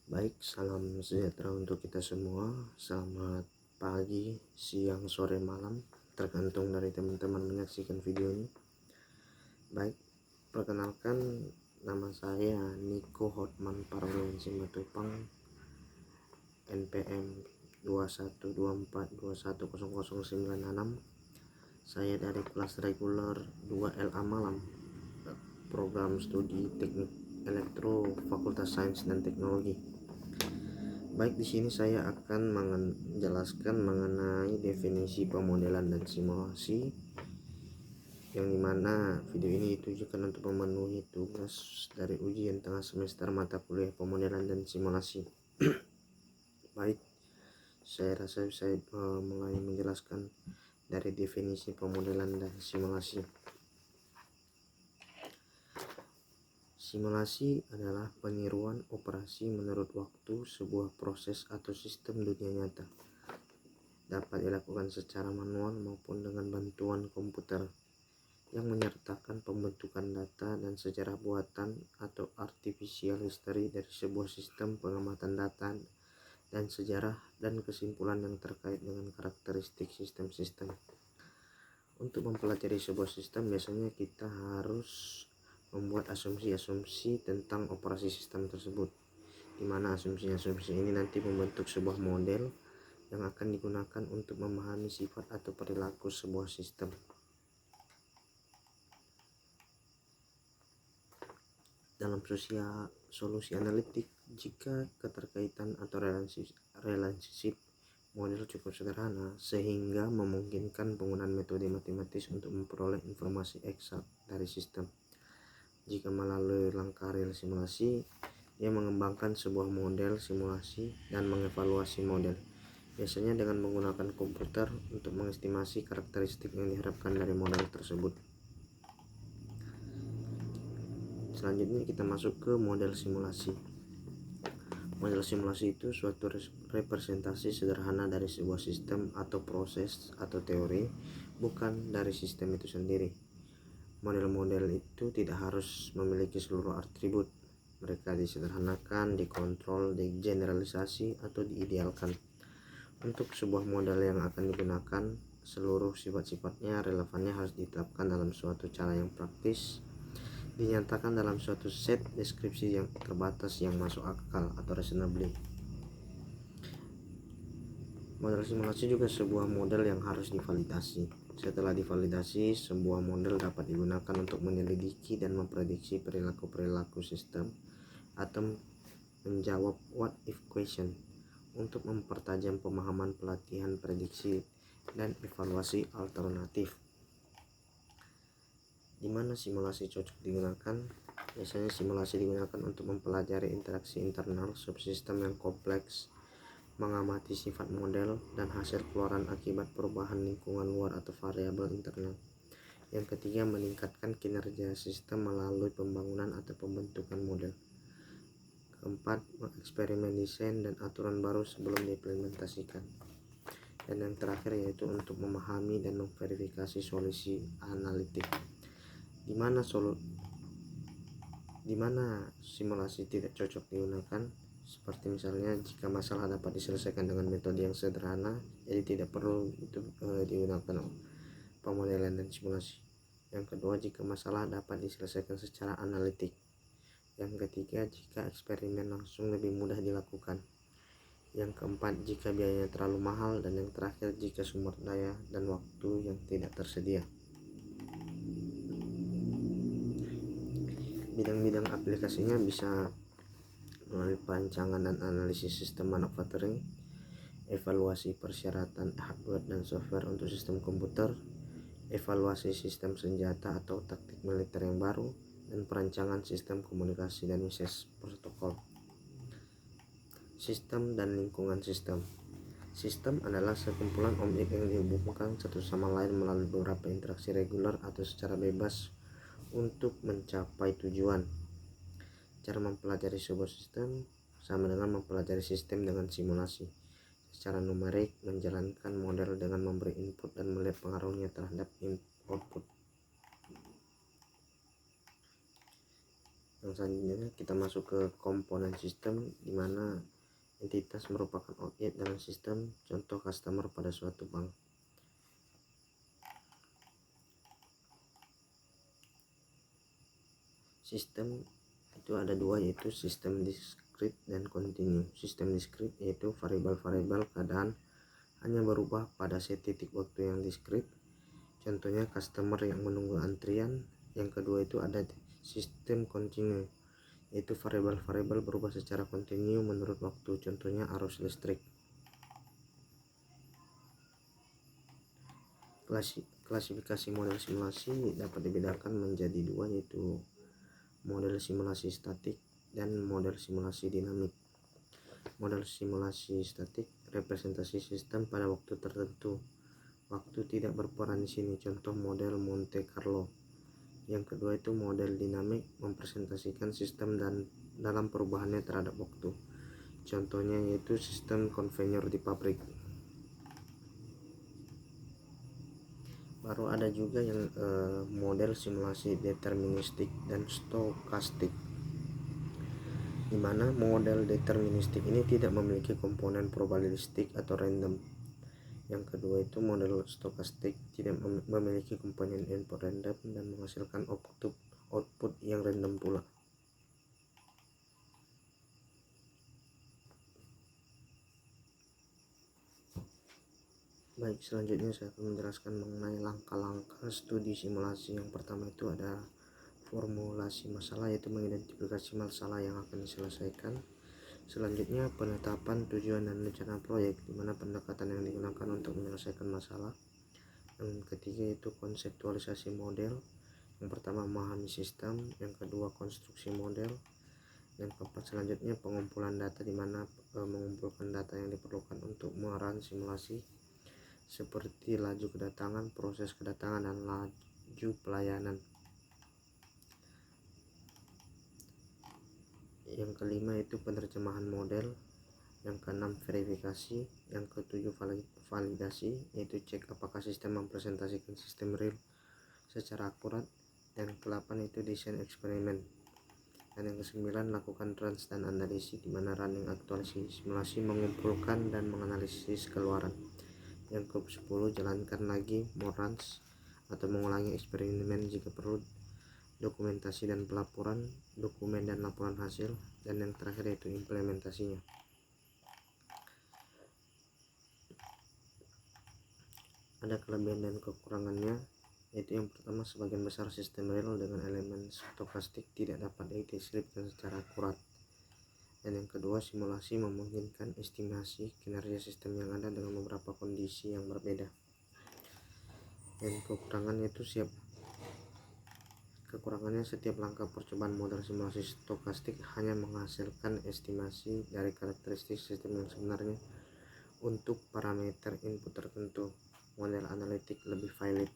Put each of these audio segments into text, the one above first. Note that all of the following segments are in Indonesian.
Baik, salam sejahtera untuk kita semua. Selamat pagi, siang, sore, malam, tergantung dari teman-teman menyaksikan video ini. Baik, perkenalkan, nama saya Niko Hotman Parwen Simatupang, NPM 2124210096. Saya dari kelas reguler 2LA Malam, program studi Teknik Elektro Fakultas Sains dan Teknologi. Baik, di sini saya akan menjelaskan mengenai definisi pemodelan dan simulasi, yang dimana video ini ditujukan untuk memenuhi tugas dari ujian tengah semester mata kuliah pemodelan dan simulasi. Baik, saya rasa saya mulai menjelaskan dari definisi pemodelan dan simulasi. Simulasi adalah peniruan operasi menurut waktu sebuah proses atau sistem dunia nyata. Dapat dilakukan secara manual maupun dengan bantuan komputer, yang menyertakan pembentukan data dan sejarah buatan atau artificial history dari sebuah sistem pengamatan data dan sejarah dan kesimpulan yang terkait dengan karakteristik sistem-sistem. Untuk mempelajari sebuah sistem, biasanya kita harus membuat asumsi-asumsi tentang operasi sistem tersebut, di mana asumsi-asumsi ini nanti membentuk sebuah model yang akan digunakan untuk memahami sifat atau perilaku sebuah sistem. Dalam solusi analitik, jika keterkaitan atau relationship model cukup sederhana sehingga memungkinkan penggunaan metode matematis untuk memperoleh informasi eksak dari sistem. Jika melalui langkah real simulasi, dia mengembangkan sebuah model simulasi dan mengevaluasi model, biasanya dengan menggunakan komputer untuk mengestimasi karakteristik yang diharapkan dari model tersebut. Selanjutnya kita masuk ke model simulasi. Model simulasi itu suatu representasi sederhana dari sebuah sistem atau proses atau teori, bukan dari sistem itu sendiri. Model-model itu tidak harus memiliki seluruh atribut. Mereka disederhanakan, dikontrol, digeneralisasi, atau diidealkan. Untuk sebuah model yang akan digunakan, seluruh sifat-sifatnya relevannya harus ditetapkan dalam suatu cara yang praktis, dinyatakan dalam suatu set deskripsi yang terbatas yang masuk akal atau reasonably. Model simulasi juga sebuah model yang harus divalidasi. Setelah divalidasi, sebuah model dapat digunakan untuk menyelidiki dan memprediksi perilaku-perilaku sistem atau menjawab what if question, untuk mempertajam pemahaman pelatihan prediksi dan evaluasi alternatif. Di mana simulasi cocok digunakan? Biasanya simulasi digunakan untuk mempelajari interaksi internal subsistem yang kompleks, mengamati sifat model dan hasil keluaran akibat perubahan lingkungan luar atau variabel internal. Yang ketiga, meningkatkan kinerja sistem melalui pembangunan atau pembentukan model. Keempat, mengeksperimen desain dan aturan baru sebelum diimplementasikan. Dan yang terakhir yaitu untuk memahami dan memverifikasi solusi analitik. Di mana simulasi tidak cocok digunakan, seperti misalnya jika masalah dapat diselesaikan dengan metode yang sederhana, jadi tidak perlu digunakan pemodelan dan simulasi. Yang kedua, jika masalah dapat diselesaikan secara analitik. Yang ketiga, jika eksperimen langsung lebih mudah dilakukan. Yang keempat, jika biayanya terlalu mahal. Dan yang terakhir, jika sumber daya dan waktu yang tidak tersedia. Bidang-bidang aplikasinya bisa melalui perancangan dan analisis sistem manufacturing, evaluasi persyaratan hardware dan software untuk sistem komputer, evaluasi sistem senjata atau taktik militer yang baru, dan perancangan sistem komunikasi dan message protokol. Sistem dan lingkungan sistem. Sistem adalah sekumpulan objek yang dihubungkan satu sama lain melalui beberapa interaksi reguler atau secara bebas untuk mencapai tujuan. Cara mempelajari sebuah sistem sama dengan mempelajari sistem dengan simulasi. Secara numerik, menjalankan model dengan memberi input dan melihat pengaruhnya terhadap output. Yang selanjutnya kita masuk ke komponen sistem, di mana entitas merupakan objek dalam sistem, contoh customer pada suatu bank. Sistem itu ada dua, yaitu sistem discrete dan continue. Sistem discrete yaitu variabel-variabel keadaan hanya berubah pada set titik waktu yang discrete, contohnya customer yang menunggu antrian. Yang kedua itu ada sistem continue, yaitu variabel-variabel berubah secara kontinu menurut waktu, contohnya arus listrik. Klasifikasi model simulasi dapat dibedakan menjadi dua, yaitu model simulasi statik dan model simulasi dinamik. Model simulasi statik representasi sistem pada waktu tertentu. Waktu tidak berperan di sini, contoh model Monte Carlo. Yang kedua itu model dinamik, mempresentasikan sistem dan dalam perubahannya terhadap waktu. Contohnya yaitu sistem konveyor di pabrik. Baru ada juga yang model simulasi deterministik dan stokastik, di mana model deterministik ini tidak memiliki komponen probabilistik atau random. Yang kedua itu model stokastik tidak memiliki komponen input random dan menghasilkan output yang random pula. Baik, selanjutnya saya akan menjelaskan mengenai langkah-langkah studi simulasi. Yang pertama itu ada formulasi masalah, yaitu mengidentifikasi masalah yang akan diselesaikan. Selanjutnya penetapan tujuan dan rencana proyek, di mana pendekatan yang digunakan untuk menyelesaikan masalah. Yang ketiga itu konseptualisasi model. Yang pertama memahami sistem, yang kedua konstruksi model, yang keempat selanjutnya pengumpulan data, di mana mengumpulkan data yang diperlukan untuk merancang simulasi, seperti laju kedatangan, proses kedatangan, dan laju pelayanan. Yang kelima itu penerjemahan model. Yang keenam verifikasi. Yang ketujuh validasi, yaitu cek apakah sistem mempresentasikan sistem real secara akurat. Yang ke-8 itu desain eksperimen. Dan yang ke-9 lakukan runs dan analisis, di mana running aktualisasi simulasi, mengumpulkan dan menganalisis keluaran. Yang ke-10 jalankan lagi more runs atau mengulangi eksperimen jika perlu, dokumentasi dan pelaporan, dokumen dan laporan hasil. Dan yang terakhir yaitu implementasinya. Ada kelebihan dan kekurangannya, yaitu yang pertama sebagian besar sistem real dengan elemen stokastik tidak dapat dideskripsikan secara akurat. Dan yang kedua, simulasi memungkinkan estimasi kinerja sistem yang ada dengan beberapa kondisi yang berbeda. Dan kekurangannya setiap langkah percobaan model simulasi stokastik hanya menghasilkan estimasi dari karakteristik sistem yang sebenarnya. Untuk parameter input tertentu, model analitik lebih valid.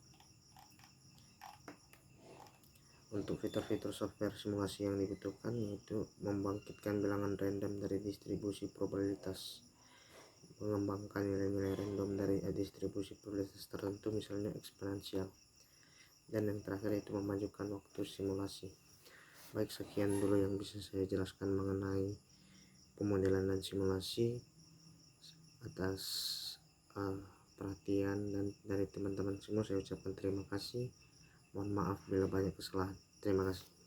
Untuk fitur-fitur software simulasi yang dibutuhkan, yaitu membangkitkan bilangan random dari distribusi probabilitas, mengembangkan nilai-nilai random dari distribusi probabilitas tertentu, misalnya eksponensial. Dan yang terakhir itu memajukan waktu simulasi. Baik, sekian dulu yang bisa saya jelaskan mengenai pemodelan dan simulasi. Atas perhatian dan dari teman-teman semua saya ucapkan terima kasih. Mohon maaf bila banyak kesalahan. Terima kasih.